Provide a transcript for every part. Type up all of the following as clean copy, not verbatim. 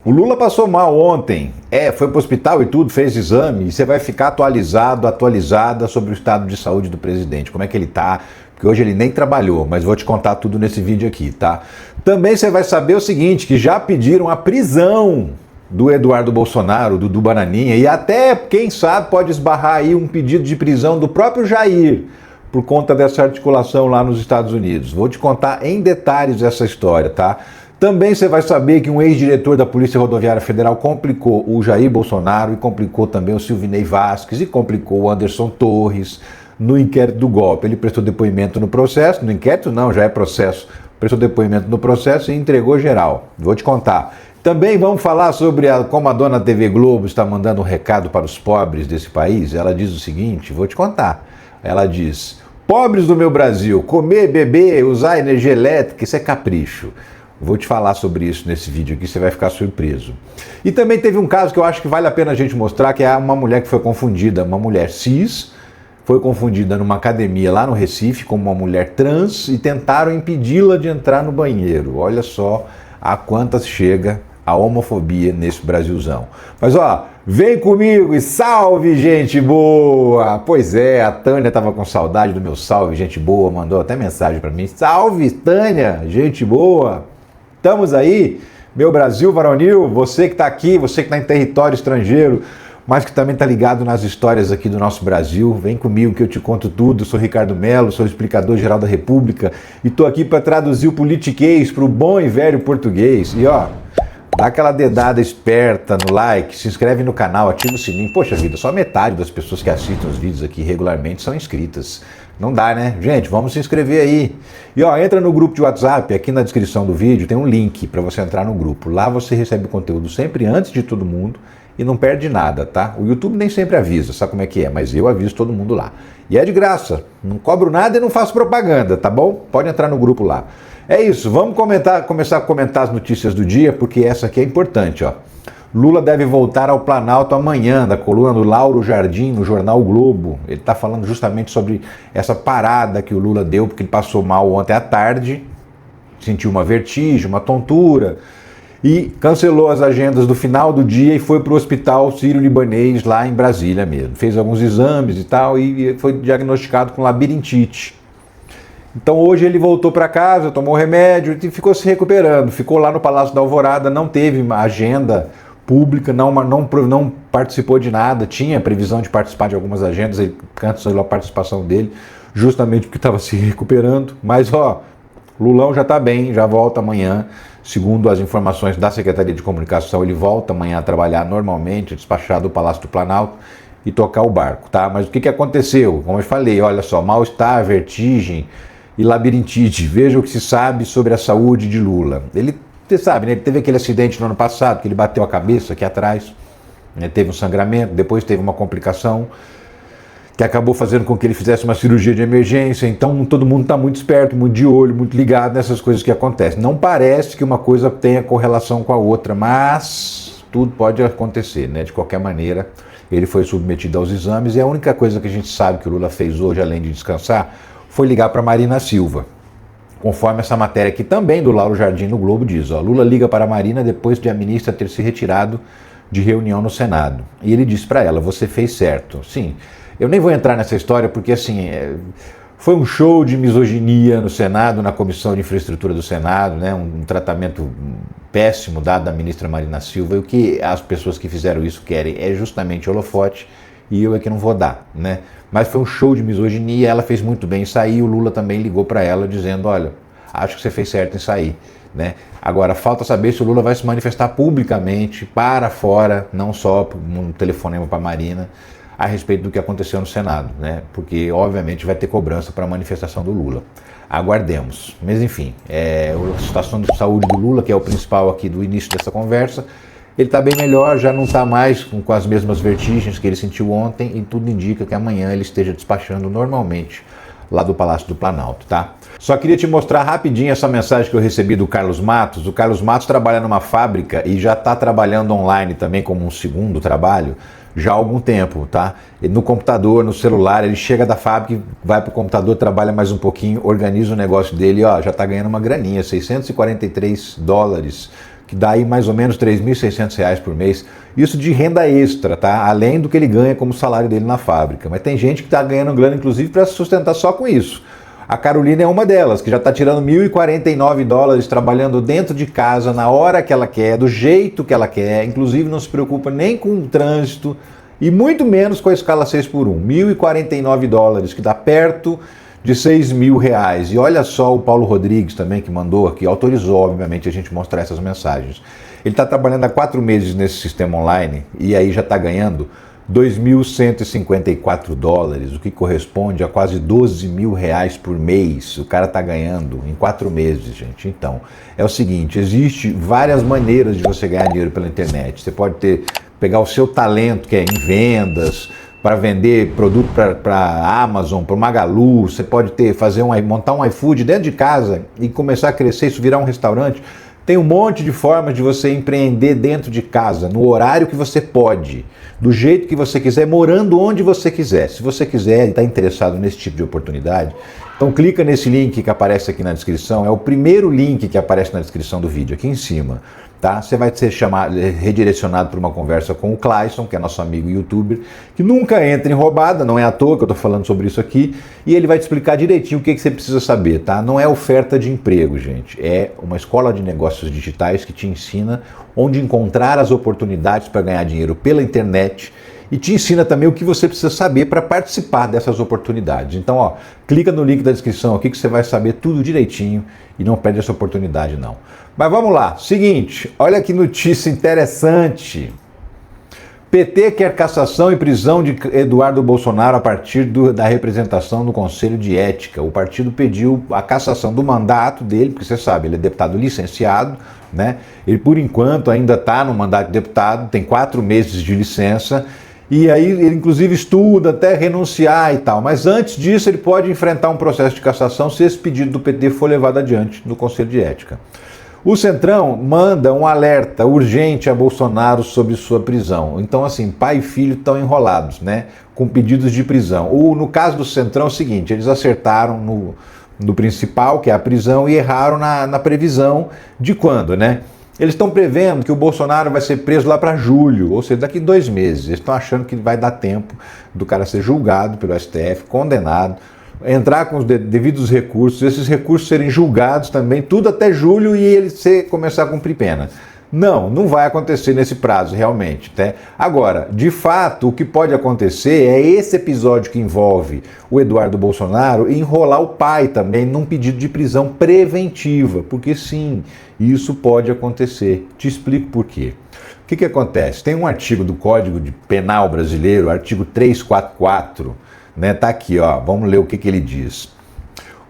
O Lula passou mal ontem, foi para o hospital e tudo, fez exame, e você vai ficar atualizada sobre o estado de saúde do presidente, como é que ele tá, porque hoje ele nem trabalhou, mas vou te contar tudo nesse vídeo aqui, tá? Também você vai saber o seguinte, que já pediram a prisão do Eduardo Bolsonaro, do Dudu Bananinha, e até, quem sabe, pode esbarrar aí um pedido de prisão do próprio Jair, por conta dessa articulação lá nos Estados Unidos. Vou te contar em detalhes essa história, tá? Também você vai saber que um ex-diretor da Polícia Rodoviária Federal complicou o Jair Bolsonaro e complicou também o Silvinei Vasquez e complicou o Anderson Torres no inquérito do golpe. Ele prestou depoimento no processo, no inquérito não, já é processo, prestou depoimento no processo e entregou geral. Vou te contar. Também vamos falar sobre como a dona TV Globo está mandando um recado para os pobres desse país. Ela diz o seguinte, vou te contar. Ela diz, pobres do meu Brasil, comer, beber, usar energia elétrica, isso é capricho. Vou te falar sobre isso nesse vídeo aqui, você vai ficar surpreso. E também teve um caso que eu acho que vale a pena a gente mostrar, que é uma mulher que foi confundida, uma mulher cis, foi confundida numa academia lá no Recife como uma mulher trans e tentaram impedi-la de entrar no banheiro. Olha só a quantas chega a homofobia nesse Brasilzão. Mas ó, vem comigo e salve gente boa! Pois é, a Tânia estava com saudade do meu salve, gente boa, mandou até mensagem para mim. Salve Tânia, gente boa! Estamos aí, meu Brasil varonil, você que está aqui, você que está em território estrangeiro, mas que também está ligado nas histórias aqui do nosso Brasil, vem comigo que eu te conto tudo. Eu sou Ricardo Melo, sou explicador-geral da República e estou aqui para traduzir o politiquês para o bom e velho português. E ó, dá aquela dedada esperta no like, se inscreve no canal, ativa o sininho. Poxa vida, só metade das pessoas que assistem os vídeos aqui regularmente são inscritas. Não dá, né? Gente, vamos se inscrever aí. E ó, entra no grupo de WhatsApp, aqui na descrição do vídeo tem um link para você entrar no grupo. Lá você recebe o conteúdo sempre antes de todo mundo e não perde nada, tá? O YouTube nem sempre avisa, sabe como é que é? Mas eu aviso todo mundo lá. E é de graça, não cobro nada e não faço propaganda, tá bom? Pode entrar no grupo lá. É isso, vamos começar a comentar as notícias do dia, porque essa aqui é importante, ó. Lula deve voltar ao Planalto amanhã, da coluna do Lauro Jardim, no jornal o Globo. Ele está falando justamente sobre essa parada que o Lula deu, porque ele passou mal ontem à tarde, sentiu uma vertigem, uma tontura, e cancelou as agendas do final do dia e foi para o Hospital Sírio-Libanês, lá em Brasília mesmo. Fez alguns exames e tal, e foi diagnosticado com labirintite. Então hoje ele voltou para casa, tomou remédio e ficou se recuperando. Ficou lá no Palácio da Alvorada, não teve agenda pública, não participou de nada, tinha previsão de participar de algumas agendas, ele cancelou a participação dele, justamente porque estava se recuperando. Mas ó, Lulão já está bem, já volta amanhã, segundo as informações da Secretaria de Comunicação, ele volta amanhã a trabalhar normalmente, despachar do Palácio do Planalto e tocar o barco, tá? Mas o que aconteceu? Como eu falei, olha só, mal-estar, vertigem e labirintite. Veja o que se sabe sobre a saúde de Lula. Você sabe, né? Ele teve aquele acidente no ano passado, que ele bateu a cabeça aqui atrás, né? Teve um sangramento, depois teve uma complicação que acabou fazendo com que ele fizesse uma cirurgia de emergência. Então todo mundo está muito esperto, muito de olho, muito ligado nessas coisas que acontecem. Não parece que uma coisa tenha correlação com a outra, mas tudo pode acontecer, né? De qualquer maneira, ele foi submetido aos exames e a única coisa que a gente sabe que o Lula fez hoje, além de descansar, foi ligar para Marina Silva. Conforme essa matéria aqui também do Lauro Jardim no Globo diz, ó, Lula liga para a Marina depois de a ministra ter se retirado de reunião no Senado. E ele disse para ela, você fez certo. Sim, eu nem vou entrar nessa história porque assim, foi um show de misoginia no Senado, na Comissão de Infraestrutura do Senado, né, um tratamento péssimo dado à ministra Marina Silva, e o que as pessoas que fizeram isso querem é justamente holofote, e eu é que não vou dar, né? Mas foi um show de misoginia, ela fez muito bem em sair, o Lula também ligou para ela dizendo, olha, acho que você fez certo em sair, né? Agora, falta saber se o Lula vai se manifestar publicamente, para fora, não só um telefonema para a Marina, a respeito do que aconteceu no Senado, né? Porque, obviamente, vai ter cobrança para a manifestação do Lula. Aguardemos. Mas, enfim, a situação de saúde do Lula, que é o principal aqui do início dessa conversa, ele está bem melhor, já não está mais com as mesmas vertigens que ele sentiu ontem e tudo indica que amanhã ele esteja despachando normalmente lá do Palácio do Planalto, tá? Só queria te mostrar rapidinho essa mensagem que eu recebi do Carlos Matos. O Carlos Matos trabalha numa fábrica e já está trabalhando online também como um segundo trabalho já há algum tempo, tá? No computador, no celular, ele chega da fábrica, vai para o computador, trabalha mais um pouquinho, organiza o negócio dele, ó, já está ganhando uma graninha, $643 que dá aí mais ou menos R$ 3.600 por mês. Isso de renda extra, tá? Além do que ele ganha como salário dele na fábrica. Mas tem gente que está ganhando grana, inclusive, para se sustentar só com isso. A Carolina é uma delas, que já está tirando $1.049 trabalhando dentro de casa, na hora que ela quer, do jeito que ela quer, inclusive não se preocupa nem com o trânsito e muito menos com a escala 6x1. $1.049, que dá perto de R$ 6.000. E olha só o Paulo Rodrigues também, que mandou aqui, autorizou, obviamente, a gente mostrar essas mensagens. Ele está trabalhando há 4 meses nesse sistema online e aí já está ganhando $2.154, o que corresponde a quase R$ 12.000 por mês. O cara está ganhando em 4 meses, gente. Então, é o seguinte, existe várias maneiras de você ganhar dinheiro pela internet. Você pode pegar o seu talento, que é em vendas, para vender produto para a Amazon, para o Magalu. Você pode montar um iFood dentro de casa e começar a crescer, isso virar um restaurante. Tem um monte de formas de você empreender dentro de casa, no horário que você pode, do jeito que você quiser, morando onde você quiser. Se você quiser e está interessado nesse tipo de oportunidade, então clica nesse link que aparece aqui na descrição, é o primeiro link que aparece na descrição do vídeo, aqui em cima. Tá? Você vai ser redirecionado para uma conversa com o Clayson, que é nosso amigo youtuber, que nunca entra em roubada, não é à toa que eu estou falando sobre isso aqui, e ele vai te explicar direitinho o que você precisa saber, tá? Não é oferta de emprego, gente, é uma escola de negócios digitais que te ensina onde encontrar as oportunidades para ganhar dinheiro pela internet e te ensina também o que você precisa saber para participar dessas oportunidades. Então, ó, clica no link da descrição aqui que você vai saber tudo direitinho e não perde essa oportunidade não. Mas vamos lá, seguinte, olha que notícia interessante. PT quer cassação e prisão de Eduardo Bolsonaro a partir da representação do Conselho de Ética. O partido pediu a cassação do mandato dele, porque você sabe, ele é deputado licenciado, né? Ele por enquanto ainda está no mandato de deputado, tem 4 meses de licença, e aí ele inclusive estuda até renunciar e tal, mas antes disso ele pode enfrentar um processo de cassação se esse pedido do PT for levado adiante no Conselho de Ética. O Centrão manda um alerta urgente a Bolsonaro sobre sua prisão. Então, assim, pai e filho estão enrolados, né? Com pedidos de prisão. No caso do Centrão é o seguinte, eles acertaram no principal, que é a prisão, e erraram na previsão de quando, né? Eles estão prevendo que o Bolsonaro vai ser preso lá para julho, ou seja, daqui 2 meses. Eles estão achando que vai dar tempo do cara ser julgado pelo STF, condenado, entrar com os devidos recursos, esses recursos serem julgados também, tudo até julho e ele começar a cumprir pena. Não vai acontecer nesse prazo, realmente. Tá? Agora, de fato, o que pode acontecer é esse episódio que envolve o Eduardo Bolsonaro enrolar o pai também num pedido de prisão preventiva, porque sim, isso pode acontecer. Te explico por quê. O que acontece? Tem um artigo do Código Penal brasileiro, artigo 344, né? Tá aqui, ó. Vamos ler o que ele diz.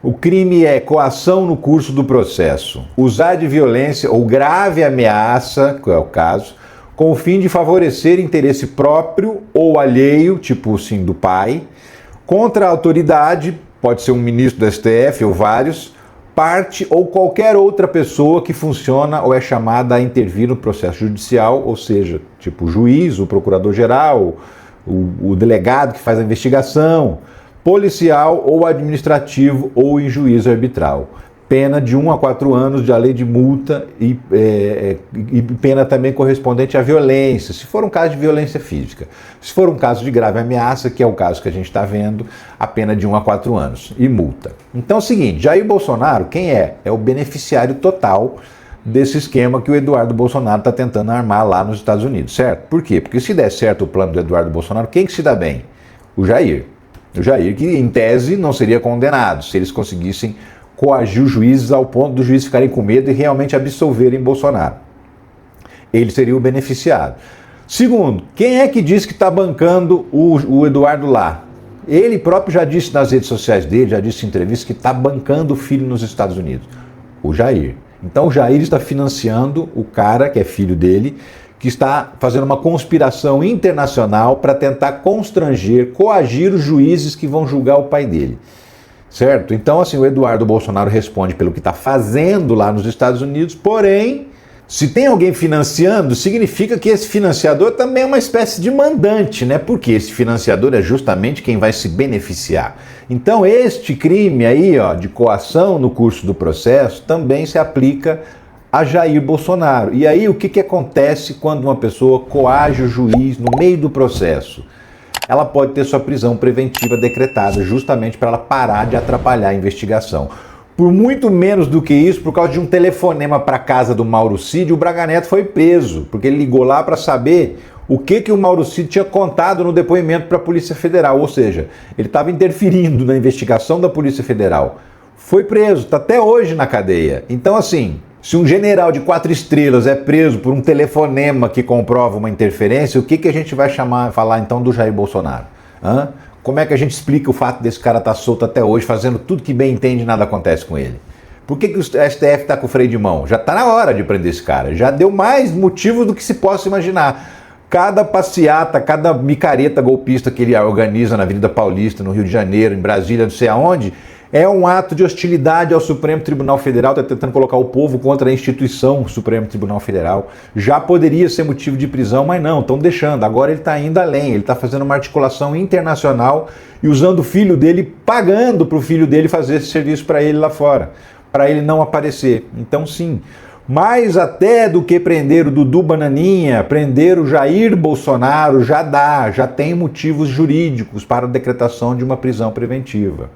O crime é coação no curso do processo, usar de violência ou grave ameaça, que é o caso, com o fim de favorecer interesse próprio ou alheio, tipo assim, do pai, contra a autoridade, pode ser um ministro do STF ou vários, parte ou qualquer outra pessoa que funciona ou é chamada a intervir no processo judicial, ou seja, tipo o juiz, o procurador-geral, o delegado que faz a investigação, policial ou administrativo ou em juízo arbitral. Pena de 1 a 4 anos de lei de multa e pena também correspondente à violência, se for um caso de violência física. Se for um caso de grave ameaça, que é o caso que a gente está vendo, a pena de 1 a 4 anos e multa. Então é o seguinte, Jair Bolsonaro, quem é? É o beneficiário total desse esquema que o Eduardo Bolsonaro está tentando armar lá nos Estados Unidos, certo? Por quê? Porque se der certo o plano do Eduardo Bolsonaro, quem que se dá bem? O Jair. O Jair, que em tese não seria condenado se eles conseguissem coagir os juízes ao ponto dos juízes ficarem com medo e realmente absolverem Bolsonaro. Ele seria o beneficiado. Segundo, quem é que diz que está bancando o Eduardo lá? Ele próprio já disse nas redes sociais dele, já disse em entrevista que está bancando o filho nos Estados Unidos. O Jair. Então o Jair está financiando o cara, que é filho dele, que está fazendo uma conspiração internacional para tentar constranger, coagir os juízes que vão julgar o pai dele. Certo? Então, assim, o Eduardo Bolsonaro responde pelo que está fazendo lá nos Estados Unidos, porém, se tem alguém financiando, significa que esse financiador também é uma espécie de mandante, né? Porque esse financiador é justamente quem vai se beneficiar. Então, este crime aí, ó, de coação no curso do processo também se aplica a Jair Bolsonaro. E aí o que acontece quando uma pessoa coage o juiz no meio do processo? Ela pode ter sua prisão preventiva decretada, justamente para ela parar de atrapalhar a investigação. Por muito menos do que isso, por causa de um telefonema para a casa do Mauro Cid, o Braga Neto foi preso, porque ele ligou lá para saber o que o Mauro Cid tinha contado no depoimento para a Polícia Federal, ou seja, ele estava interferindo na investigação da Polícia Federal. Foi preso, está até hoje na cadeia. Então, assim, se um general de 4 estrelas é preso por um telefonema que comprova uma interferência, o que a gente vai falar então do Jair Bolsonaro? Como é que a gente explica o fato desse cara estar solto até hoje, fazendo tudo que bem entende e nada acontece com ele? Por que o STF está com o freio de mão? Já está na hora de prender esse cara, já deu mais motivos do que se possa imaginar. Cada passeata, cada micareta golpista que ele organiza na Avenida Paulista, no Rio de Janeiro, em Brasília, não sei aonde, é um ato de hostilidade ao Supremo Tribunal Federal, está tentando colocar o povo contra a instituição Supremo Tribunal Federal. Já poderia ser motivo de prisão, mas não, estão deixando. Agora ele está indo além, ele está fazendo uma articulação internacional e usando o filho dele, pagando para o filho dele fazer esse serviço para ele lá fora, para ele não aparecer. Então sim, mais até do que prender o Dudu Bananinha, prender o Jair Bolsonaro já tem motivos jurídicos para a decretação de uma prisão preventiva.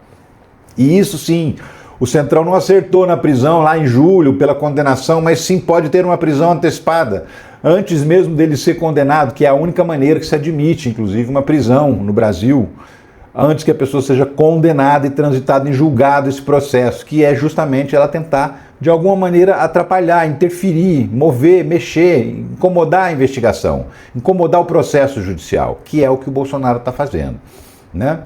E isso sim, o Centrão não acertou na prisão lá em julho pela condenação, mas sim pode ter uma prisão antecipada, antes mesmo dele ser condenado, que é a única maneira que se admite, inclusive, uma prisão no Brasil, antes que a pessoa seja condenada e transitada em julgado esse processo, que é justamente ela tentar, de alguma maneira, atrapalhar, interferir, mover, mexer, incomodar a investigação, incomodar o processo judicial, que é o que o Bolsonaro está fazendo, né?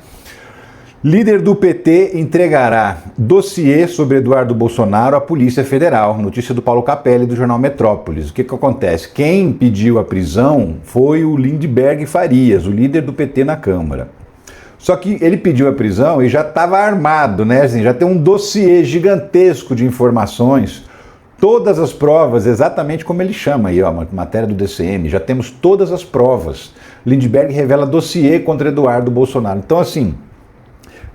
Líder do PT entregará dossiê sobre Eduardo Bolsonaro à Polícia Federal. Notícia do Paulo Capelli, do jornal Metrópolis. O que acontece? Quem pediu a prisão foi o Lindbergh Farias, o líder do PT na Câmara. Só que ele pediu a prisão e já estava armado, né? Assim, já tem um dossiê gigantesco de informações, todas as provas, exatamente como ele chama aí, ó, matéria do DCM, já temos todas as provas. Lindbergh revela dossiê contra Eduardo Bolsonaro. Então, assim,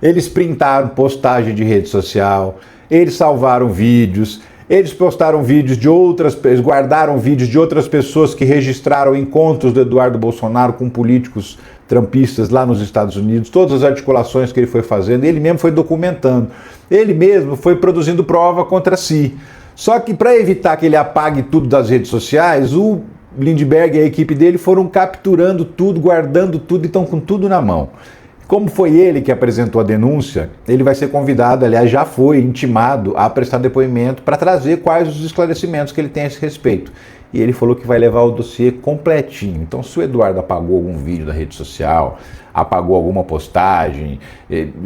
eles printaram postagem de rede social, eles salvaram vídeos, eles postaram vídeos de eles guardaram vídeos de outras pessoas que registraram encontros do Eduardo Bolsonaro com políticos trumpistas lá nos Estados Unidos, todas as articulações que ele foi fazendo, ele mesmo foi documentando, ele mesmo foi produzindo prova contra si. Só que para evitar que ele apague tudo das redes sociais, o Lindbergh e a equipe dele foram capturando tudo, guardando tudo e estão com tudo na mão. Como foi ele que apresentou a denúncia, ele vai ser convidado, aliás, já foi intimado a prestar depoimento para trazer quais os esclarecimentos que ele tem a esse respeito. E ele falou que vai levar o dossiê completinho. Então, se o Eduardo apagou algum vídeo da rede social, apagou alguma postagem,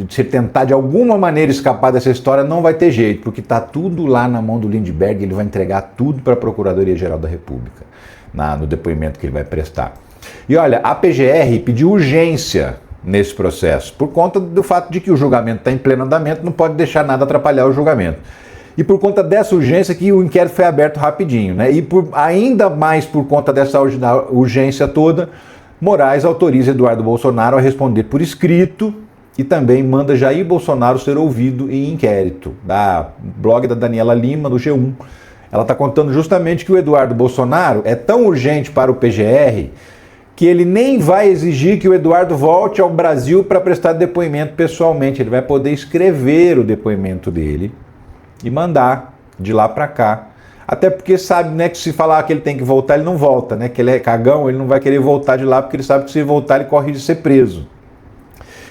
se tentar de alguma maneira escapar dessa história, não vai ter jeito, porque está tudo lá na mão do Lindbergh, ele vai entregar tudo para a Procuradoria-Geral da República, no depoimento que ele vai prestar. E olha, a PGR pediu urgência nesse processo, por conta do fato de que o julgamento está em pleno andamento, não pode deixar nada atrapalhar o julgamento. E por conta dessa urgência que o inquérito foi aberto rapidinho, né? E ainda mais por conta dessa urgência toda, Moraes autoriza Eduardo Bolsonaro a responder por escrito e também manda Jair Bolsonaro ser ouvido em inquérito. Da blog da Daniela Lima, do G1. Ela está contando justamente que o Eduardo Bolsonaro é tão urgente para o PGR que ele nem vai exigir que o Eduardo volte ao Brasil para prestar depoimento pessoalmente. Ele vai poder escrever o depoimento dele e mandar de lá para cá. Até porque sabe, né, que se falar que ele tem que voltar, ele não volta, né? Que ele é cagão, ele não vai querer voltar de lá, porque ele sabe que se voltar, ele corre de ser preso.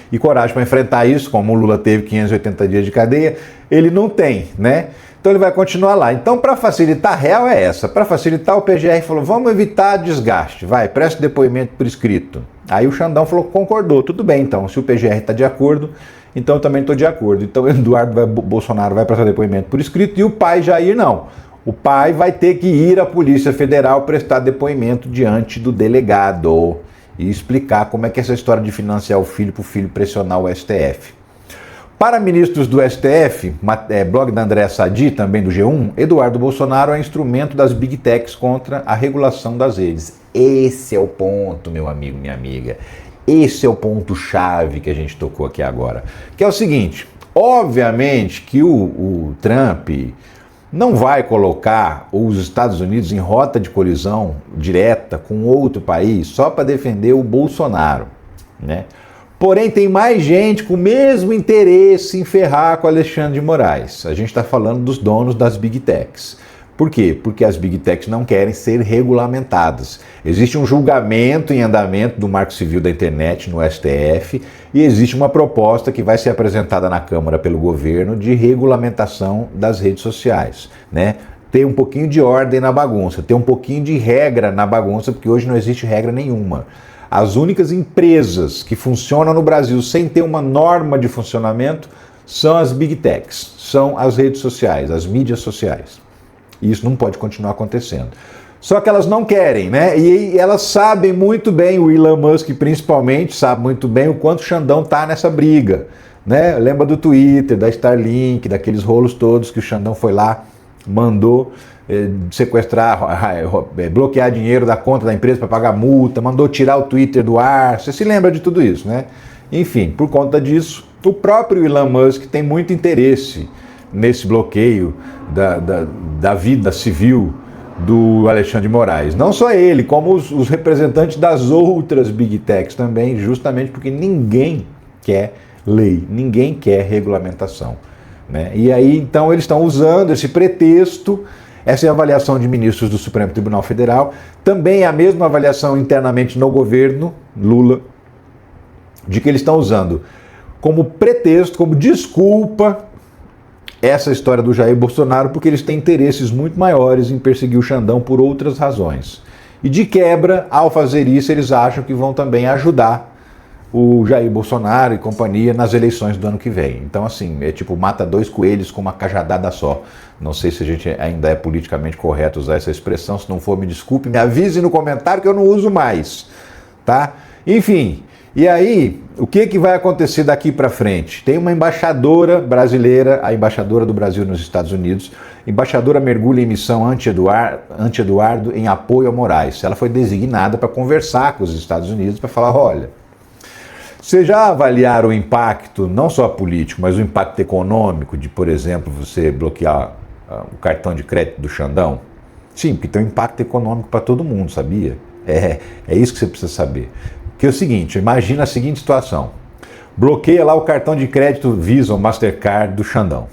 E coragem para enfrentar isso, como o Lula teve 580 dias de cadeia, ele não tem, né? Então ele vai continuar lá. Então, para facilitar, a real é essa. Para facilitar, o PGR falou, vamos evitar desgaste. Vai, presta depoimento por escrito. Aí o Xandão falou, concordou. Tudo bem, então. Se o PGR está de acordo, então eu também estou de acordo. Então o Bolsonaro vai prestar depoimento por escrito e o pai Jair não. O pai vai ter que ir à Polícia Federal prestar depoimento diante do delegado e explicar como é que é essa história de financiar o filho para o filho pressionar o STF. Para ministros do STF, blog da Andréa Sadi, também do G1, Eduardo Bolsonaro é instrumento das Big Techs contra a regulação das redes. Esse é o ponto, meu amigo, minha amiga. Esse é o ponto-chave que a gente tocou aqui agora. Que é o seguinte, obviamente que o Trump não vai colocar os Estados Unidos em rota de colisão direta com outro país só para defender o Bolsonaro, né? Porém, tem mais gente com o mesmo interesse em ferrar com Alexandre de Moraes. A gente está falando dos donos das Big Techs. Por quê? Porque as Big Techs não querem ser regulamentadas. Existe um julgamento em andamento do Marco Civil da Internet no STF e existe uma proposta que vai ser apresentada na Câmara pelo governo de regulamentação das redes sociais, né? Ter um pouquinho de ordem na bagunça, ter um pouquinho de regra na bagunça, porque hoje não existe regra nenhuma. As únicas empresas que funcionam no Brasil sem ter uma norma de funcionamento são as Big Techs, são as redes sociais, as mídias sociais. E isso não pode continuar acontecendo. Só que elas não querem, né? E elas sabem muito bem, o Elon Musk principalmente, sabe muito bem o quanto o Xandão tá nessa briga, né? Lembra do Twitter, da Starlink, daqueles rolos todos que o Xandão foi lá, mandou sequestrar, bloquear dinheiro da conta da empresa para pagar multa, mandou tirar o Twitter do ar. Você se lembra de tudo isso, né? Enfim, por conta disso, o próprio Elon Musk tem muito interesse nesse bloqueio da vida civil do Alexandre de Moraes. Não só ele, como os representantes das outras Big Techs também, justamente porque ninguém quer lei, ninguém quer regulamentação, né? E aí, então, eles estão usando esse pretexto. Essa é a avaliação de ministros do Supremo Tribunal Federal. Também é a mesma avaliação internamente no governo Lula, de que eles estão usando como pretexto, como desculpa, essa história do Jair Bolsonaro, porque eles têm interesses muito maiores em perseguir o Xandão por outras razões. E de quebra, ao fazer isso, eles acham que vão também ajudar o Jair Bolsonaro e companhia nas eleições do ano que vem. Então, assim, é tipo mata dois coelhos com uma cajadada só. Não sei se a gente ainda é politicamente correto usar essa expressão. Se não for, me desculpe, me avise no comentário que eu não uso mais, tá? Enfim, e aí, o que vai acontecer daqui para frente? Tem uma embaixadora brasileira, a embaixadora do Brasil nos Estados Unidos, embaixadora mergulha em missão anti-Eduardo em apoio a Moraes. Ela foi designada para conversar com os Estados Unidos, para falar, olha, vocês já avaliaram o impacto, não só político, mas o impacto econômico de, por exemplo, você bloquear o cartão de crédito do Xandão? Sim, porque tem um impacto econômico para todo mundo, sabia? É isso que você precisa saber. Que é o seguinte, imagina a seguinte situação. Bloqueia lá o cartão de crédito Visa ou Mastercard do Xandão.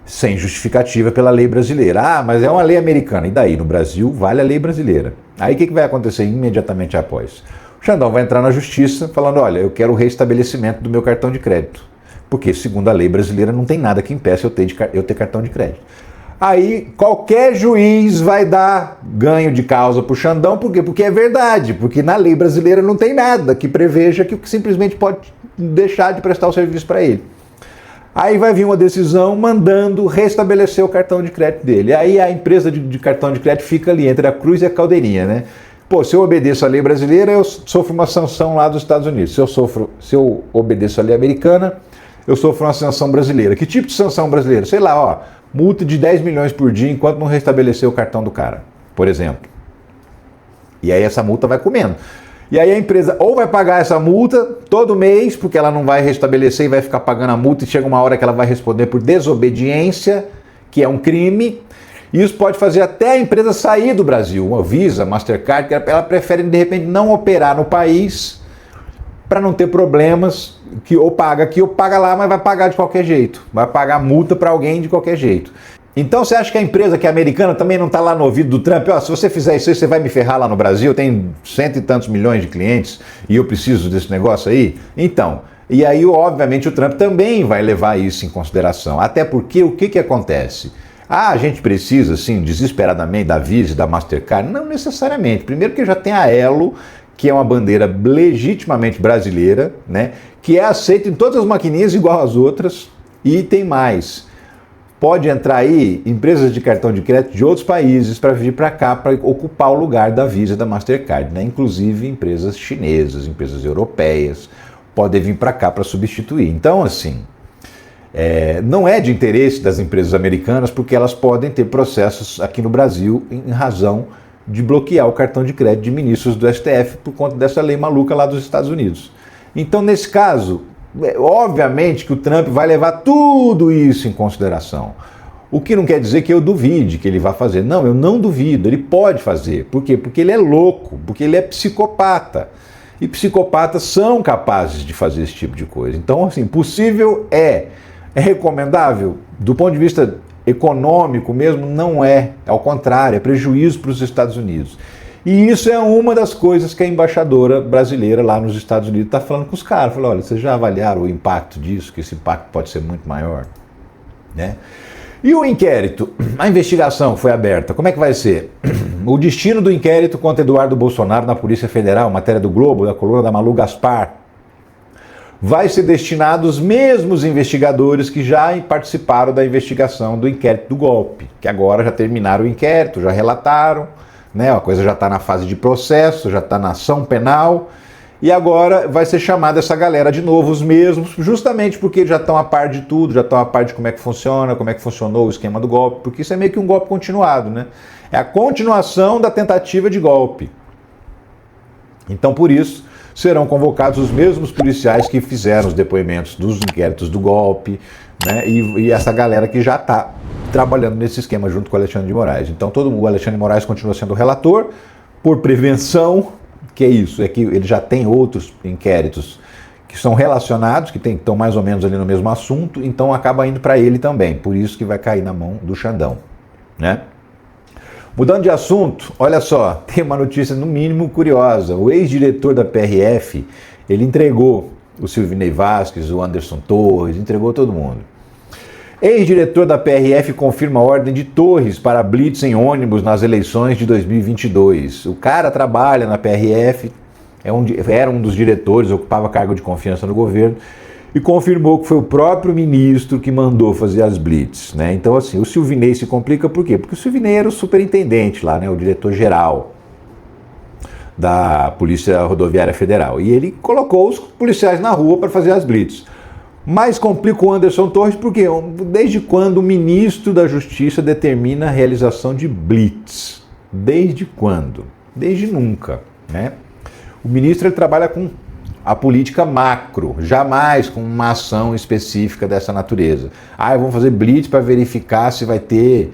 Sem justificativa pela lei brasileira. Ah, mas é uma lei americana. E daí? No Brasil vale a lei brasileira. Aí o que vai acontecer imediatamente após? O Xandão vai entrar na justiça falando, olha, eu quero o restabelecimento do meu cartão de crédito. Porque, segundo a lei brasileira, não tem nada que impeça eu ter cartão de crédito. Aí qualquer juiz vai dar ganho de causa para o Xandão, por quê? Porque é verdade, porque na lei brasileira não tem nada que preveja que simplesmente pode deixar de prestar o serviço para ele. Aí vai vir uma decisão mandando restabelecer o cartão de crédito dele. Aí a empresa de cartão de crédito fica ali entre a cruz e a caldeirinha, né? Pô, se eu obedeço a lei brasileira, eu sofro uma sanção lá dos Estados Unidos. Se eu obedeço a lei americana, eu sofro uma sanção brasileira. Que tipo de sanção brasileira? Sei lá, ó, multa de 10 milhões por dia enquanto não restabelecer o cartão do cara, por exemplo. E aí essa multa vai comendo. E aí a empresa ou vai pagar essa multa todo mês, porque ela não vai restabelecer e vai ficar pagando a multa, e chega uma hora que ela vai responder por desobediência, que é um crime. E isso pode fazer até a empresa sair do Brasil. Uma Visa, Mastercard, que ela prefere de repente não operar no país para não ter problemas, que ou paga aqui ou paga lá, mas vai pagar de qualquer jeito. Vai pagar multa para alguém de qualquer jeito. Então você acha que a empresa que é americana também não está lá no ouvido do Trump? Ó, se você fizer isso aí, você vai me ferrar lá no Brasil, eu tenho 100 e tantos milhões de clientes e eu preciso desse negócio aí? Então, e aí obviamente o Trump também vai levar isso em consideração. Até porque o que acontece? Ah, a gente precisa, sim, desesperadamente da Visa e da Mastercard? Não necessariamente. Primeiro que já tem a Elo, que é uma bandeira legitimamente brasileira, né, que é aceita em todas as maquininhas igual às outras, e tem mais. Pode entrar aí empresas de cartão de crédito de outros países para vir para cá para ocupar o lugar da Visa e da Mastercard, né? Inclusive empresas chinesas, empresas europeias, podem vir para cá para substituir. Então, assim, não é de interesse das empresas americanas, porque elas podem ter processos aqui no Brasil em razão de bloquear o cartão de crédito de ministros do STF por conta dessa lei maluca lá dos Estados Unidos. Então, nesse caso, obviamente que o Trump vai levar tudo isso em consideração. O que não quer dizer que eu duvide que ele vai fazer. Não, eu não duvido, ele pode fazer. Por quê? Porque ele é louco, porque ele é psicopata. E psicopatas são capazes de fazer esse tipo de coisa. Então, assim, possível é. É recomendável? Do ponto de vista econômico mesmo, não é. Ao contrário, é prejuízo para os Estados Unidos. E isso é uma das coisas que a embaixadora brasileira lá nos Estados Unidos está falando com os caras. Falou, olha, vocês já avaliaram o impacto disso? Que esse impacto pode ser muito maior, né? E o inquérito? A investigação foi aberta. Como é que vai ser? O destino do inquérito contra Eduardo Bolsonaro na Polícia Federal, matéria do Globo, da coluna da Malu Gaspar, vai ser destinado aos mesmos investigadores que já participaram da investigação do inquérito do golpe, que agora já terminaram o inquérito, já relataram, né? A coisa já está na fase de processo, já está na ação penal, e agora vai ser chamada essa galera de novo, os mesmos, justamente porque já estão a par de tudo, já estão a par de como é que funciona, como é que funcionou o esquema do golpe, porque isso é meio que um golpe continuado, né? É a continuação da tentativa de golpe. Então, por isso, serão convocados os mesmos policiais que fizeram os depoimentos dos inquéritos do golpe, né? E essa galera que já está trabalhando nesse esquema junto com o Alexandre de Moraes. Então, o Alexandre de Moraes continua sendo o relator, por prevenção. Que é isso, é que ele já tem outros inquéritos que são relacionados, que estão mais ou menos ali no mesmo assunto, então acaba indo para ele também, por isso que vai cair na mão do Xandão, né? Mudando de assunto, olha só, tem uma notícia no mínimo curiosa. O ex-diretor da PRF, ele entregou o Silvinei Vasquez, o Anderson Torres, entregou todo mundo. Ex-diretor da PRF confirma a ordem de Torres para blitz em ônibus nas eleições de 2022. O cara trabalha na PRF, era um dos diretores, ocupava cargo de confiança no governo, e confirmou que foi o próprio ministro que mandou fazer as blitz, né? Então, assim, o Silvinei se complica por quê? Porque o Silvinei era o superintendente lá, né? O diretor-geral da Polícia Rodoviária Federal. E ele colocou os policiais na rua para fazer as blitz. Mas complica o Anderson Torres porque desde quando o ministro da Justiça determina a realização de blitz? Desde quando? Desde nunca, né? O ministro ele trabalha com a política macro, jamais com uma ação específica dessa natureza. Vamos fazer blitz para verificar se vai ter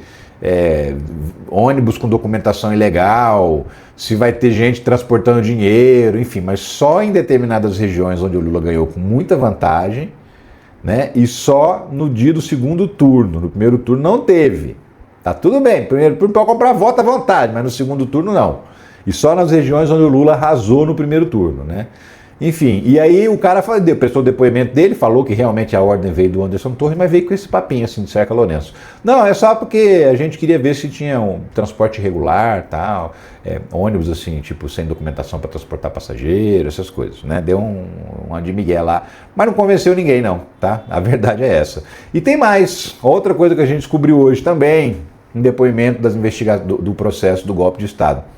ônibus com documentação ilegal, se vai ter gente transportando dinheiro, enfim, mas só em determinadas regiões onde o Lula ganhou com muita vantagem, né? E só no dia do segundo turno. No primeiro turno não teve. Tá tudo bem, primeiro turno pode comprar voto à vontade, mas no segundo turno não. E só nas regiões onde o Lula arrasou no primeiro turno, né? Enfim, e aí o cara prestou o depoimento dele, falou que realmente a ordem veio do Anderson Torres, mas veio com esse papinho assim de Cerca Lourenço. Não, é só porque a gente queria ver se tinha um transporte regular, tal, ônibus assim, tipo, sem documentação para transportar passageiro, essas coisas, né? Deu uma de migué lá, mas não convenceu ninguém não, tá? A verdade é essa. E tem mais, outra coisa que a gente descobriu hoje também, em depoimento das investigações do processo do golpe de Estado.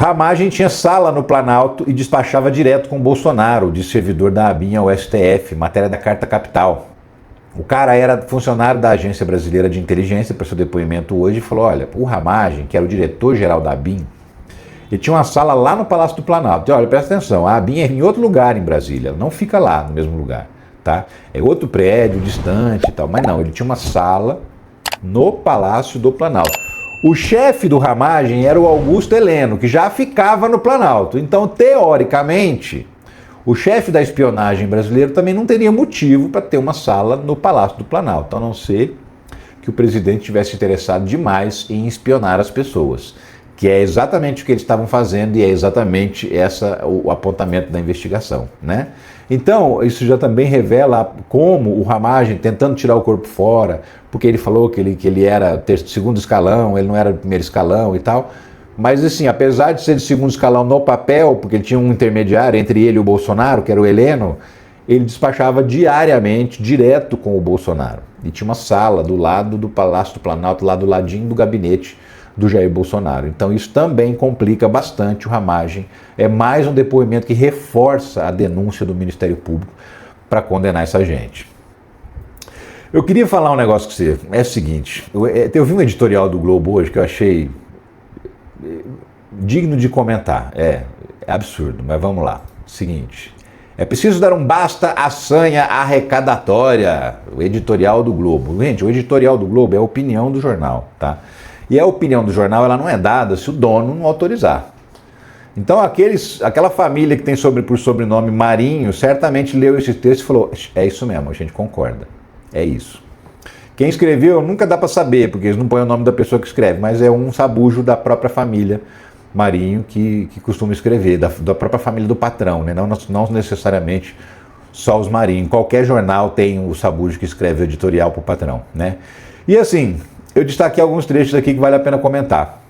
Ramagem tinha sala no Planalto e despachava direto com Bolsonaro, de servidor da ABIN ao STF, matéria da Carta Capital. O cara era funcionário da Agência Brasileira de Inteligência, para seu depoimento hoje, e falou, olha, o Ramagem, que era o diretor-geral da ABIN, ele tinha uma sala lá no Palácio do Planalto. E olha, presta atenção, a ABIN é em outro lugar em Brasília, ela não fica lá no mesmo lugar, tá? É outro prédio, distante e tal, mas não, ele tinha uma sala no Palácio do Planalto. O chefe do Ramagem era o Augusto Heleno, que já ficava no Planalto. Então, teoricamente, o chefe da espionagem brasileira também não teria motivo para ter uma sala no Palácio do Planalto, a não ser que o presidente tivesse interessado demais em espionar as pessoas, que é exatamente o que eles estavam fazendo e é exatamente o apontamento da investigação, né? Então, isso já também revela como o Ramagem, tentando tirar o corpo fora, porque ele falou que ele era segundo escalão, ele não era primeiro escalão e tal, mas assim, apesar de ser de segundo escalão no papel, porque ele tinha um intermediário entre ele e o Bolsonaro, que era o Heleno, ele despachava diariamente, direto com o Bolsonaro. E tinha uma sala do lado do Palácio do Planalto, lá do ladinho do gabinete do Jair Bolsonaro. Então isso também complica bastante o Ramagem. É mais um depoimento que reforça a denúncia do Ministério Público para condenar essa gente. Eu queria falar um negócio com você. É o seguinte, eu vi um editorial do Globo hoje que eu achei digno de comentar. É absurdo, mas vamos lá. Seguinte, É preciso dar um basta à sanha arrecadatória. O editorial do Globo. Gente, o editorial do Globo é a opinião do jornal, tá? E a opinião do jornal ela não é dada se o dono não autorizar. Então aquela família que tem por sobrenome Marinho certamente leu esse texto e falou, é isso mesmo, a gente concorda, é isso. Quem escreveu nunca dá para saber, porque eles não põem o nome da pessoa que escreve, mas é um sabujo da própria família Marinho que costuma escrever, da própria família do patrão, né? Não necessariamente só os Marinho. Qualquer jornal tem o sabujo que escreve o editorial para o patrão, né? E assim, eu destaquei alguns trechos aqui que vale a pena comentar.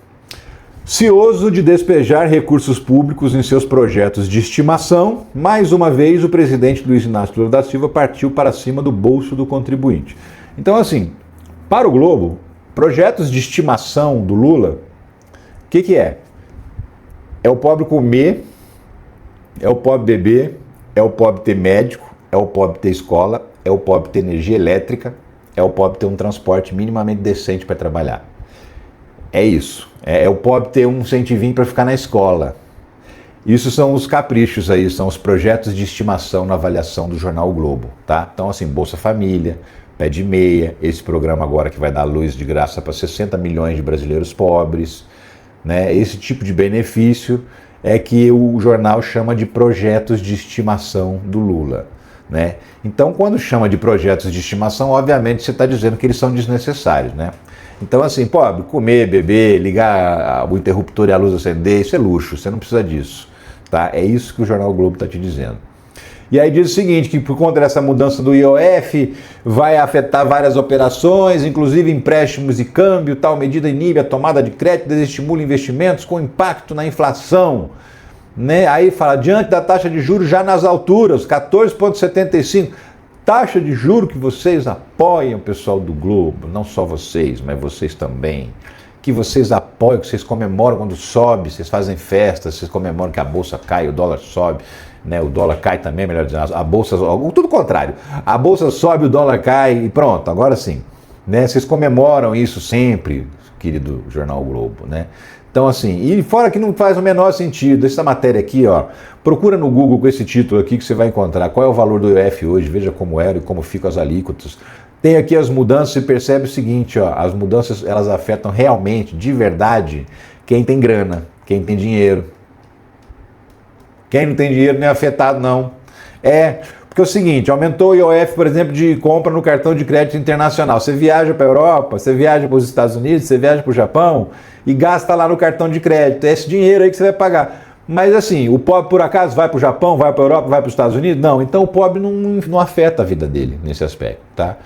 Cioso de despejar recursos públicos em seus projetos de estimação, mais uma vez o presidente Luiz Inácio Lula da Silva partiu para cima do bolso do contribuinte. Então, assim, para o Globo, projetos de estimação do Lula, o que é? É o pobre comer, é o pobre beber, é o pobre ter médico, é o pobre ter escola, é o pobre ter energia elétrica, é o pobre ter um transporte minimamente decente para trabalhar. É isso. É o pobre ter um 120 para ficar na escola. Isso são os caprichos aí, são os projetos de estimação na avaliação do jornal o Globo, tá? Então, assim, Bolsa Família, Pé de Meia, esse programa agora que vai dar luz de graça para 60 milhões de brasileiros pobres, né? Esse tipo de benefício é que o jornal chama de projetos de estimação do Lula, né? Então, quando chama de projetos de estimação, obviamente você está dizendo que eles são desnecessários, né? Então, assim, pobre, comer, beber, ligar o interruptor e a luz acender, isso é luxo, você não precisa disso, tá? É isso que o jornal o Globo está te dizendo. E aí diz o seguinte, que por conta dessa mudança do IOF vai afetar várias operações, inclusive empréstimos e câmbio, tal medida inibe a tomada de crédito, desestimula investimentos com impacto na inflação. Né? Aí fala, diante da taxa de juros já nas alturas, 14,75%, taxa de juros que vocês apoiam, pessoal do Globo, não só vocês, mas vocês também, que vocês apoiam, que vocês comemoram quando sobe, vocês fazem festas, vocês comemoram que a bolsa cai, o dólar sobe, né? O dólar cai também, melhor dizendo, a bolsa, tudo contrário, a bolsa sobe, o dólar cai e pronto, agora sim, né? Vocês comemoram isso sempre, querido jornal Globo, né? Então assim, e fora que não faz o menor sentido, essa matéria aqui, ó, procura no Google com esse título aqui que você vai encontrar qual é o valor do IOF hoje, veja como era e como ficam as alíquotas. Tem aqui as mudanças e percebe o seguinte, ó, as mudanças elas afetam realmente, de verdade, quem tem grana, quem tem dinheiro. Quem não tem dinheiro não é afetado não. Porque é o seguinte, aumentou o IOF, por exemplo, de compra no cartão de crédito internacional. Você viaja para a Europa, você viaja para os Estados Unidos, você viaja para o Japão e gasta lá no cartão de crédito. É esse dinheiro aí que você vai pagar. Mas assim, o pobre por acaso vai para o Japão, vai para a Europa, vai para os Estados Unidos? Não, então o pobre não afeta a vida dele nesse aspecto, tá?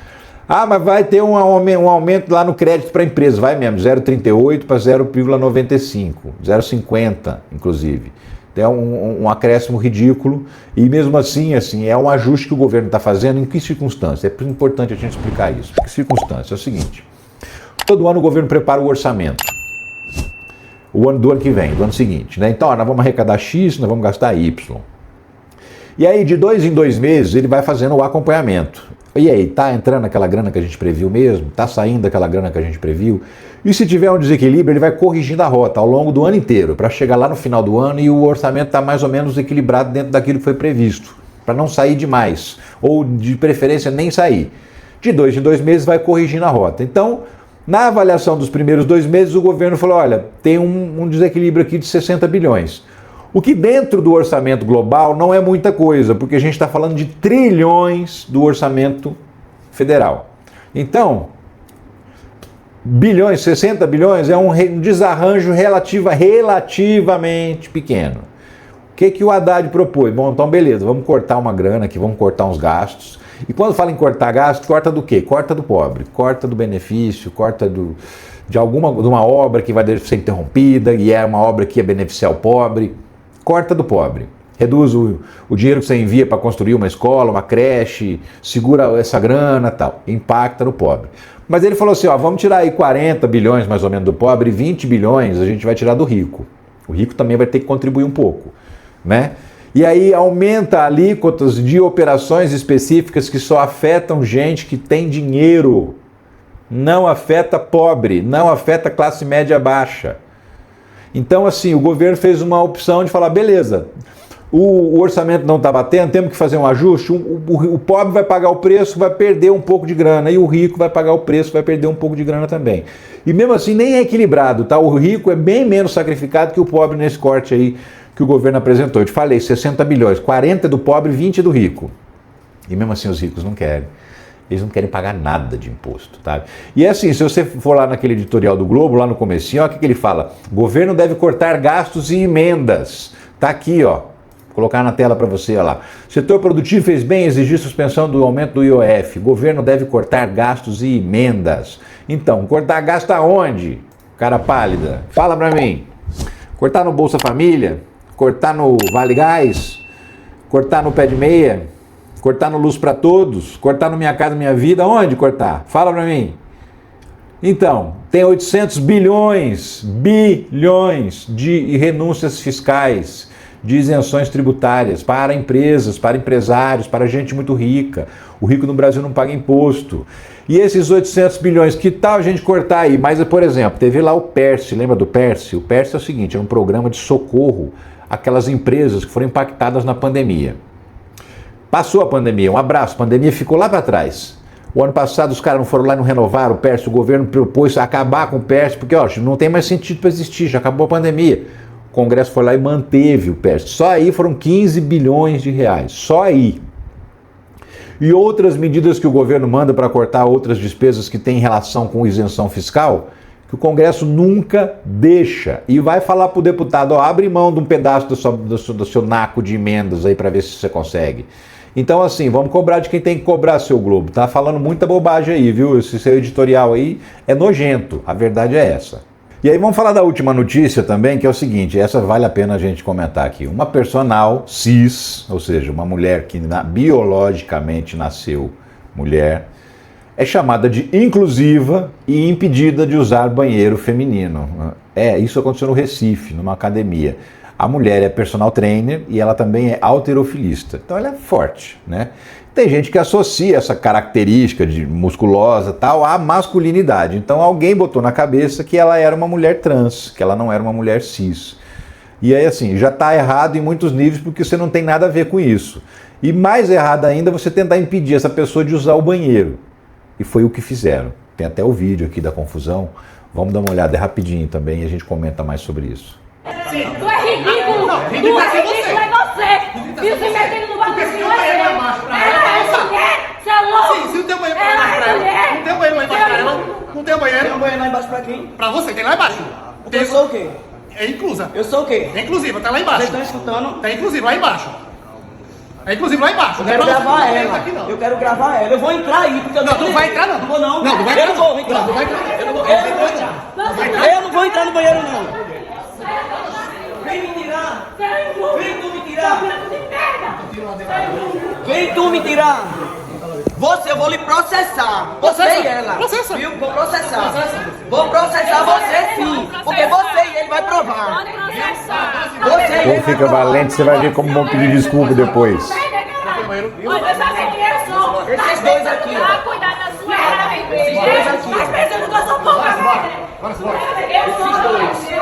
Ah, mas vai ter um aumento lá no crédito para empresa, vai mesmo, 0,38 para 0,95, 0,50 inclusive. É um acréscimo ridículo e mesmo assim é um ajuste que o governo está fazendo. Em que circunstância? É importante a gente explicar isso. Que circunstância? É o seguinte, todo ano o governo prepara o orçamento, o ano do ano que vem, do ano seguinte, né? Então, nós vamos arrecadar X, nós vamos gastar Y. E aí, de 2 em 2 meses, ele vai fazendo o acompanhamento. E aí, tá entrando aquela grana que a gente previu mesmo? Tá saindo aquela grana que a gente previu? E se tiver um desequilíbrio, ele vai corrigindo a rota ao longo do ano inteiro, para chegar lá no final do ano e o orçamento tá mais ou menos equilibrado dentro daquilo que foi previsto, para não sair demais, ou de preferência nem sair. De 2 em 2 meses vai corrigindo a rota. Então, na avaliação dos primeiros 2 meses, o governo falou, olha, tem um desequilíbrio aqui de 60 bilhões. O que dentro do orçamento global não é muita coisa, porque a gente está falando de trilhões do orçamento federal. Então, bilhões, 60 bilhões é um desarranjo relativamente pequeno. O que o Haddad propôs? Bom, então beleza, vamos cortar uma grana aqui, vamos cortar uns gastos. E quando fala em cortar gastos, corta do quê? Corta do pobre, corta do benefício, corta de uma obra que vai ser interrompida e é uma obra que ia beneficiar o pobre. Corta do pobre, reduz o dinheiro que você envia para construir uma escola, uma creche, segura essa grana e tal, impacta no pobre. Mas ele falou assim, ó, vamos tirar aí 40 bilhões mais ou menos do pobre e 20 bilhões a gente vai tirar do rico. O rico também vai ter que contribuir um pouco, né? E aí aumenta alíquotas de operações específicas que só afetam gente que tem dinheiro, não afeta pobre, não afeta classe média baixa. Então, assim, o governo fez uma opção de falar, beleza, o orçamento não está batendo, temos que fazer um ajuste, o pobre vai pagar o preço, vai perder um pouco de grana, e o rico vai pagar o preço, vai perder um pouco de grana também. E mesmo assim nem é equilibrado, tá? O rico é bem menos sacrificado que o pobre nesse corte aí que o governo apresentou. Eu te falei, 60 bilhões, 40 do pobre, 20 do rico. E mesmo assim os ricos não querem. Eles não querem pagar nada de imposto, tá? E é assim, se você for lá naquele editorial do Globo, lá no comecinho, olha o que ele fala. Governo deve cortar gastos e emendas. Tá aqui, ó. Vou colocar na tela para você, olha lá. Setor produtivo fez bem exigir suspensão do aumento do IOF. Governo deve cortar gastos e emendas. Então, cortar gasto aonde? Cara pálida. Fala para mim. Cortar no Bolsa Família? Cortar no Vale Gás? Cortar no Pé de Meia? Cortar no Luz para Todos? Cortar no Minha Casa Minha Vida? Onde cortar? Fala para mim. Então, tem 800 bilhões de renúncias fiscais, de isenções tributárias para empresas, para empresários, para gente muito rica. O rico no Brasil não paga imposto. E esses 800 bilhões, que tal a gente cortar aí? Mas, por exemplo, teve lá o PERSE, lembra do PERSE? O PERSE é o seguinte, é um programa de socorro àquelas empresas que foram impactadas na pandemia. Passou a pandemia, um abraço, a pandemia ficou lá para trás. O ano passado os caras não foram lá e não renovaram o PERSE, o governo propôs acabar com o PERSE, porque ó, não tem mais sentido para existir, já acabou a pandemia. O Congresso foi lá e manteve o PERSE. Só aí foram 15 bilhões de reais, só aí. E outras medidas que o governo manda para cortar outras despesas que têm relação com isenção fiscal, que o Congresso nunca deixa. E vai falar para o deputado, ó, abre mão de um pedaço do seu naco de emendas aí para ver se você consegue. Então assim, vamos cobrar de quem tem que cobrar, seu Globo. Tá falando muita bobagem aí, viu? Esse seu editorial aí é nojento, a verdade é essa. E aí vamos falar da última notícia também, que é o seguinte, essa vale a pena a gente comentar aqui. Uma personal cis, ou seja, uma mulher que biologicamente nasceu mulher, é chamada de inclusiva e impedida de usar banheiro feminino. Isso aconteceu no Recife, numa academia. A mulher é personal trainer e ela também é halterofilista. Então ela é forte, né? Tem gente que associa essa característica de musculosa tal à masculinidade. Então alguém botou na cabeça que ela era uma mulher trans, que ela não era uma mulher cis. E aí assim, já está errado em muitos níveis porque você não tem nada a ver com isso. E mais errado ainda você tentar impedir essa pessoa de usar o banheiro. E foi o que fizeram. Tem até o vídeo aqui da confusão. Vamos dar uma olhada, é rapidinho também e a gente comenta mais sobre isso. Sim. Tu é ridículo! Não, ridículo é você! E você metendo no bagulho de você! Ela é mulher! Você é louco! Sim, se não tem banheiro pra ela, não tem banheiro lá embaixo pra ela, não tem banheiro. Tem um banheiro lá embaixo pra quem? Pra você, tem lá embaixo. Eu sou o quê? É inclusa. Eu sou o quê? É inclusiva, tá lá embaixo. Vocês estão escutando? Tá inclusive lá embaixo. É inclusive lá embaixo. Eu quero gravar ela. Eu quero gravar ela. Eu vou entrar aí, porque eu não. Não, vai entrar não. Não vou não. Não, vai entrar. Eu não vou entrar. Não vai entrar. Eu não vou entrar. Eu não vou entrar no banheiro não. Vem me tirar! Vem tu me tirar! Vem tu me tirar! Eu vou lhe processar! Você e ela! Processa! Viu? Vou processar! Vou processar você sim! Porque você e ele vai provar! Você e ele Ou fica valente, você vai ver como vão pedir desculpa depois. Esses dois aqui, ó. Esses dois aqui, ó. Esses dois.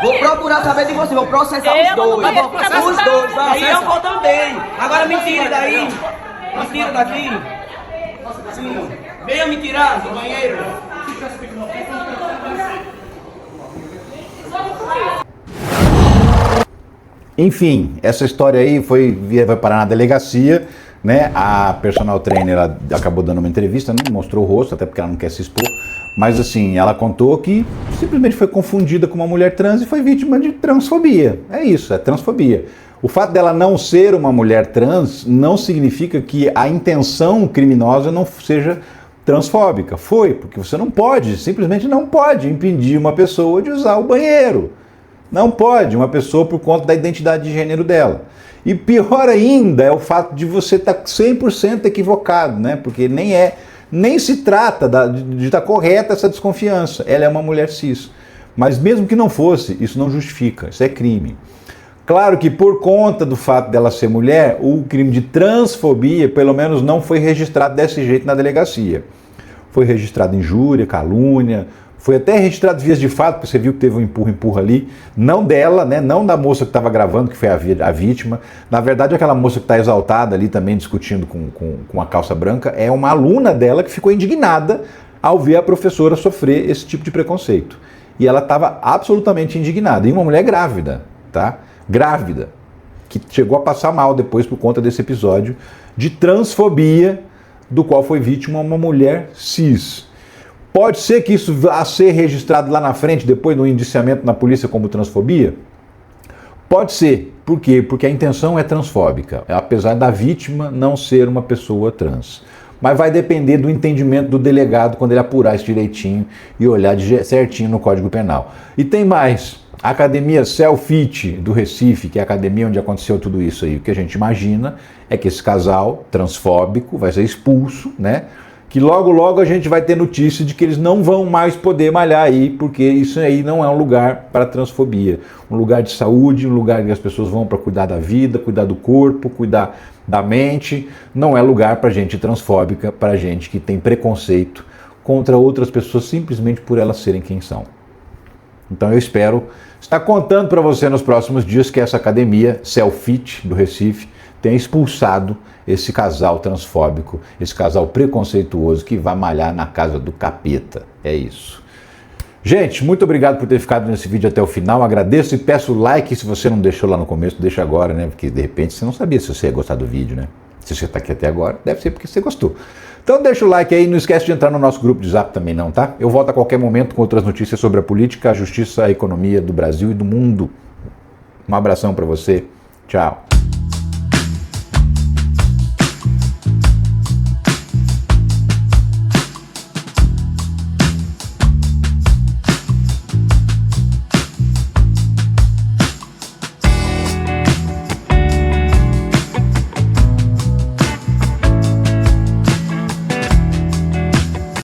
Vou procurar saber de você, vou processar os dois. Os dois, aí eu vou também. Agora me tire daí. Me tira daqui. Sim. Venha me tirar do banheiro. Enfim, essa história aí vai parar na delegacia, né? A personal trainer ela acabou dando uma entrevista, não mostrou o rosto, até porque ela não quer se expor, mas assim, ela contou que simplesmente foi confundida com uma mulher trans e foi vítima de transfobia. É isso, é transfobia. O fato dela não ser uma mulher trans não significa que a intenção criminosa não seja transfóbica. Foi, porque você não pode, simplesmente não pode impedir uma pessoa de usar o banheiro. Não pode, uma pessoa por conta da identidade de gênero dela. E pior ainda é o fato de você estar 100% equivocado, né? Porque nem se trata de estar correta essa desconfiança. Ela é uma mulher cis. Mas mesmo que não fosse, isso não justifica, isso é crime. Claro que por conta do fato dela ser mulher, o crime de transfobia, pelo menos, não foi registrado desse jeito na delegacia. Foi registrado injúria, calúnia, Foi até registrado vias de fato, porque você viu que teve um empurra ali, não dela, né? Não da moça que estava gravando, que foi a vítima. Na verdade, aquela moça que está exaltada ali também discutindo com a calça branca é uma aluna dela que ficou indignada ao ver a professora sofrer esse tipo de preconceito. E ela estava absolutamente indignada. E uma mulher grávida, tá? Grávida, que chegou a passar mal depois por conta desse episódio de transfobia do qual foi vítima uma mulher cis. Pode ser que isso vá ser registrado lá na frente, depois do indiciamento na polícia como transfobia? Pode ser. Por quê? Porque a intenção é transfóbica, apesar da vítima não ser uma pessoa trans. Mas vai depender do entendimento do delegado quando ele apurar isso direitinho e olhar certinho no Código Penal. E tem mais. A Academia Selfit do Recife, que é a academia onde aconteceu tudo isso aí, o que a gente imagina é que esse casal transfóbico vai ser expulso, né? Que logo a gente vai ter notícia de que eles não vão mais poder malhar aí, porque isso aí não é um lugar para transfobia. Um lugar de saúde, um lugar que as pessoas vão para cuidar da vida, cuidar do corpo, cuidar da mente. Não é lugar para gente transfóbica, para gente que tem preconceito contra outras pessoas simplesmente por elas serem quem são. Então eu espero estar contando para você nos próximos dias que essa academia Selfit do Recife tenha expulsado esse casal transfóbico, esse casal preconceituoso que vai malhar na casa do capeta. É isso. Gente, muito obrigado por ter ficado nesse vídeo até o final. Agradeço e peço like se você não deixou lá no começo, deixa agora, né? Porque de repente você não sabia se você ia gostar do vídeo, né? Se você está aqui até agora, deve ser porque você gostou. Então deixa o like aí, não esquece de entrar no nosso grupo de Zap também não, tá? Eu volto a qualquer momento com outras notícias sobre a política, a justiça, a economia do Brasil e do mundo. Um abração para você. Tchau.